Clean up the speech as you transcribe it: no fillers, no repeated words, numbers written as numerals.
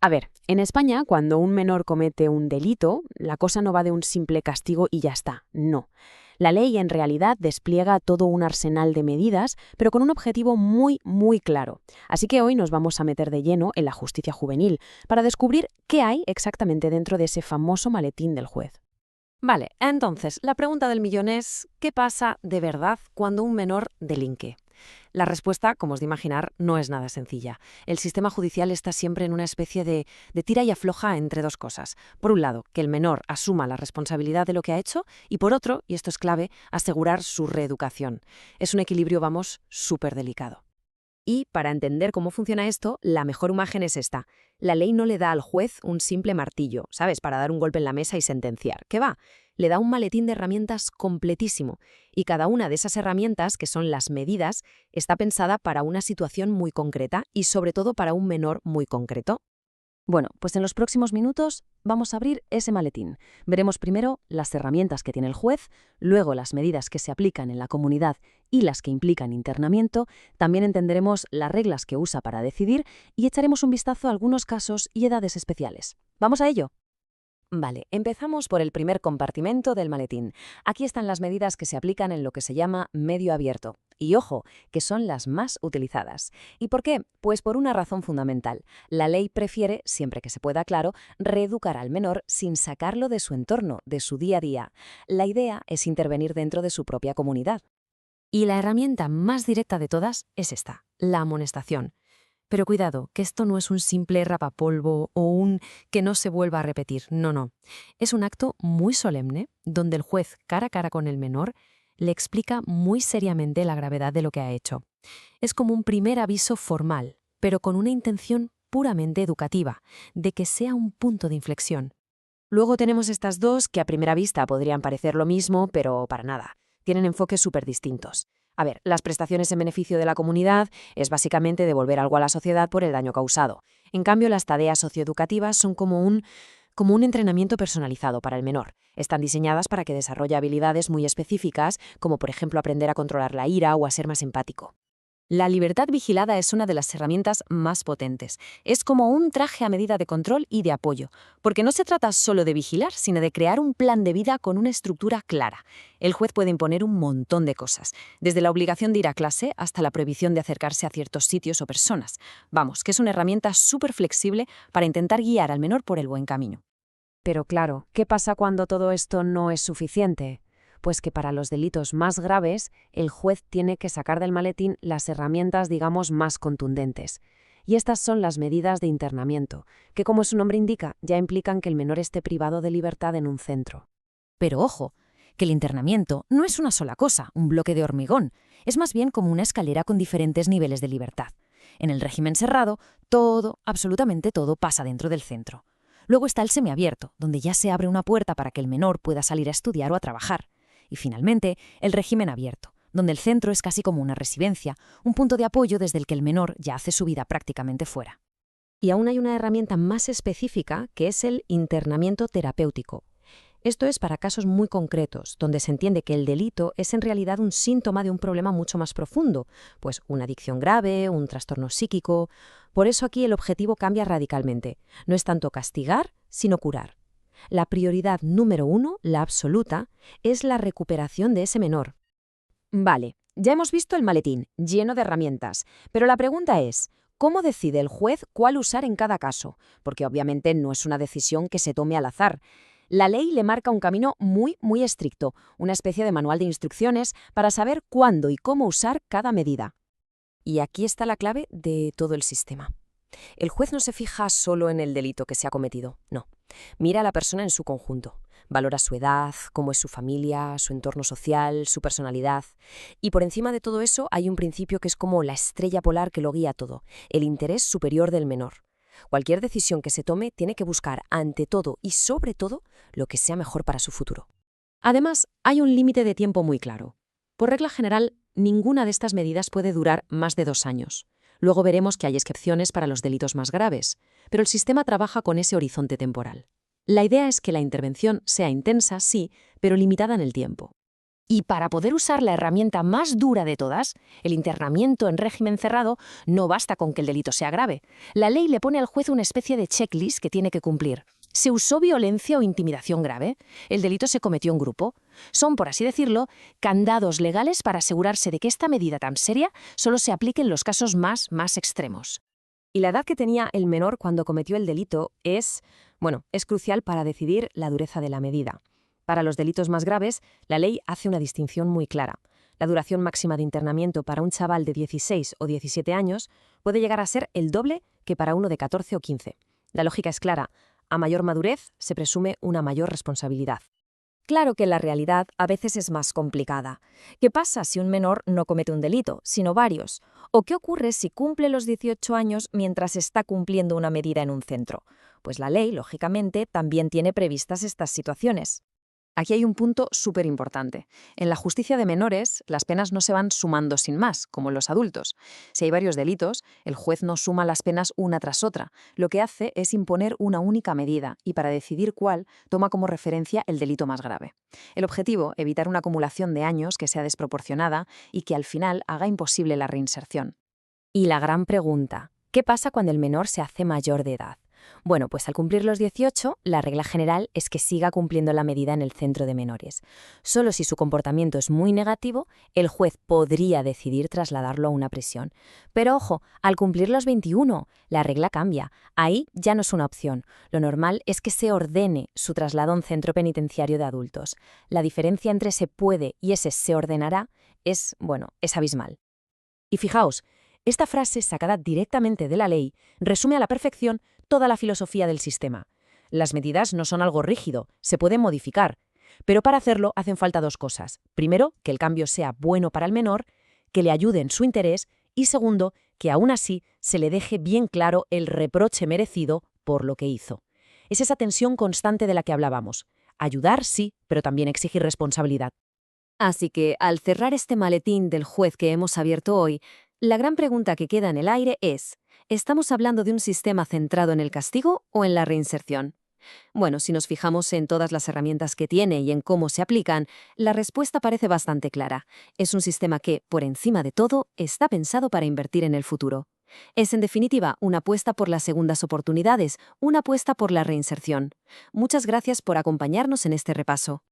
A ver, en España, cuando un menor comete un delito, la cosa no va de un simple castigo y ya está, no. La ley en realidad despliega todo un arsenal de medidas, pero con un objetivo muy, muy claro. Así que hoy nos vamos a meter de lleno en la justicia juvenil, para descubrir qué hay exactamente dentro de ese famoso maletín del juez. Vale, entonces, la pregunta del millón es, ¿qué pasa de verdad cuando un menor delinque? La respuesta, como os de imaginar, no es nada sencilla. El sistema judicial está siempre en una especie de tira y afloja entre dos cosas. Por un lado, que el menor asuma la responsabilidad de lo que ha hecho y por otro, y esto es clave, asegurar su reeducación. Es un equilibrio, vamos, súper delicado. Y para entender cómo funciona esto, la mejor imagen es esta. La ley no le da al juez un simple martillo, ¿sabes?, para dar un golpe en la mesa y sentenciar. ¿Qué va? Le da un maletín de herramientas completísimo. Y cada una de esas herramientas, que son las medidas, está pensada para una situación muy concreta y sobre todo para un menor muy concreto. Bueno, pues en los próximos minutos vamos a abrir ese maletín. Veremos primero las herramientas que tiene el juez, luego las medidas que se aplican en la comunidad y las que implican internamiento, también entenderemos las reglas que usa para decidir y echaremos un vistazo a algunos casos y edades especiales. ¿Vamos a ello? Vale, empezamos por el primer compartimento del maletín. Aquí están las medidas que se aplican en lo que se llama medio abierto. Y ojo, que son las más utilizadas. ¿Y por qué? Pues por una razón fundamental. La ley prefiere, siempre que se pueda, claro, reeducar al menor sin sacarlo de su entorno, de su día a día. La idea es intervenir dentro de su propia comunidad. Y la herramienta más directa de todas es esta, la amonestación. Pero cuidado, que esto no es un simple rapapolvo o un que no se vuelva a repetir, no, no. Es un acto muy solemne donde el juez, cara a cara con el menor, le explica muy seriamente la gravedad de lo que ha hecho. Es como un primer aviso formal, pero con una intención puramente educativa, de que sea un punto de inflexión. Luego tenemos estas dos que a primera vista podrían parecer lo mismo, pero para nada. Tienen enfoques súper distintos. A ver, las prestaciones en beneficio de la comunidad es básicamente devolver algo a la sociedad por el daño causado. En cambio, las tareas socioeducativas son como un entrenamiento personalizado para el menor. Están diseñadas para que desarrolle habilidades muy específicas, como por ejemplo aprender a controlar la ira o a ser más empático. La libertad vigilada es una de las herramientas más potentes. Es como un traje a medida de control y de apoyo, porque no se trata solo de vigilar, sino de crear un plan de vida con una estructura clara. El juez puede imponer un montón de cosas, desde la obligación de ir a clase hasta la prohibición de acercarse a ciertos sitios o personas. Vamos, que es una herramienta súper flexible para intentar guiar al menor por el buen camino. Pero claro, ¿qué pasa cuando todo esto no es suficiente? Pues que para los delitos más graves, el juez tiene que sacar del maletín las herramientas, digamos, más contundentes. Y estas son las medidas de internamiento, que como su nombre indica, ya implican que el menor esté privado de libertad en un centro. Pero ojo, que el internamiento no es una sola cosa, un bloque de hormigón. Es más bien como una escalera con diferentes niveles de libertad. En el régimen cerrado, todo, absolutamente todo, pasa dentro del centro. Luego está el semiabierto, donde ya se abre una puerta para que el menor pueda salir a estudiar o a trabajar. Y finalmente, el régimen abierto, donde el centro es casi como una residencia, un punto de apoyo desde el que el menor ya hace su vida prácticamente fuera. Y aún hay una herramienta más específica, que es el internamiento terapéutico. Esto es para casos muy concretos, donde se entiende que el delito es en realidad un síntoma de un problema mucho más profundo, pues una adicción grave, un trastorno psíquico. Por eso aquí el objetivo cambia radicalmente. No es tanto castigar, sino curar. La prioridad número 1, la absoluta, es la recuperación de ese menor. Vale, ya hemos visto el maletín, lleno de herramientas, pero la pregunta es, ¿cómo decide el juez cuál usar en cada caso? Porque obviamente no es una decisión que se tome al azar. La ley le marca un camino muy, muy estricto, una especie de manual de instrucciones para saber cuándo y cómo usar cada medida. Y aquí está la clave de todo el sistema. El juez no se fija solo en el delito que se ha cometido, no. Mira a la persona en su conjunto. Valora su edad, cómo es su familia, su entorno social, su personalidad. Y por encima de todo eso hay un principio que es como la estrella polar que lo guía todo, el interés superior del menor. Cualquier decisión que se tome tiene que buscar ante todo y sobre todo lo que sea mejor para su futuro. Además, hay un límite de tiempo muy claro. Por regla general, ninguna de estas medidas puede durar más de 2 años. Luego veremos que hay excepciones para los delitos más graves, pero el sistema trabaja con ese horizonte temporal. La idea es que la intervención sea intensa, sí, pero limitada en el tiempo. Y para poder usar la herramienta más dura de todas, el internamiento en régimen cerrado, no basta con que el delito sea grave. La ley le pone al juez una especie de checklist que tiene que cumplir. ¿Se usó violencia o intimidación grave? ¿El delito se cometió en grupo? Son, por así decirlo, candados legales para asegurarse de que esta medida tan seria solo se aplique en los casos más extremos. Y la edad que tenía el menor cuando cometió el delito es crucial para decidir la dureza de la medida. Para los delitos más graves, la ley hace una distinción muy clara. La duración máxima de internamiento para un chaval de 16 o 17 años puede llegar a ser el doble que para uno de 14 o 15. La lógica es clara. A mayor madurez se presume una mayor responsabilidad. Claro que la realidad a veces es más complicada. ¿Qué pasa si un menor no comete un delito, sino varios? ¿O qué ocurre si cumple los 18 años mientras está cumpliendo una medida en un centro? Pues la ley, lógicamente, también tiene previstas estas situaciones. Aquí hay un punto súper importante. En la justicia de menores, las penas no se van sumando sin más, como en los adultos. Si hay varios delitos, el juez no suma las penas una tras otra. Lo que hace es imponer una única medida y para decidir cuál, toma como referencia el delito más grave. El objetivo, evitar una acumulación de años que sea desproporcionada y que al final haga imposible la reinserción. Y la gran pregunta, ¿qué pasa cuando el menor se hace mayor de edad? Bueno, pues al cumplir los 18, la regla general es que siga cumpliendo la medida en el centro de menores. Solo si su comportamiento es muy negativo, el juez podría decidir trasladarlo a una prisión. Pero ojo, al cumplir los 21, la regla cambia. Ahí ya no es una opción. Lo normal es que se ordene su traslado a un centro penitenciario de adultos. La diferencia entre se puede y ese se ordenará es abismal. Y fijaos, esta frase sacada directamente de la ley resume a la perfección toda la filosofía del sistema. Las medidas no son algo rígido, se pueden modificar, pero para hacerlo hacen falta dos cosas. Primero, que el cambio sea bueno para el menor, que le ayude en su interés y segundo, que aún así se le deje bien claro el reproche merecido por lo que hizo. Es esa tensión constante de la que hablábamos. Ayudar sí, pero también exigir responsabilidad. Así que, al cerrar este maletín del juez que hemos abierto hoy, la gran pregunta que queda en el aire es, ¿estamos hablando de un sistema centrado en el castigo o en la reinserción? Bueno, si nos fijamos en todas las herramientas que tiene y en cómo se aplican, la respuesta parece bastante clara. Es un sistema que, por encima de todo, está pensado para invertir en el futuro. Es, en definitiva, una apuesta por las segundas oportunidades, una apuesta por la reinserción. Muchas gracias por acompañarnos en este repaso.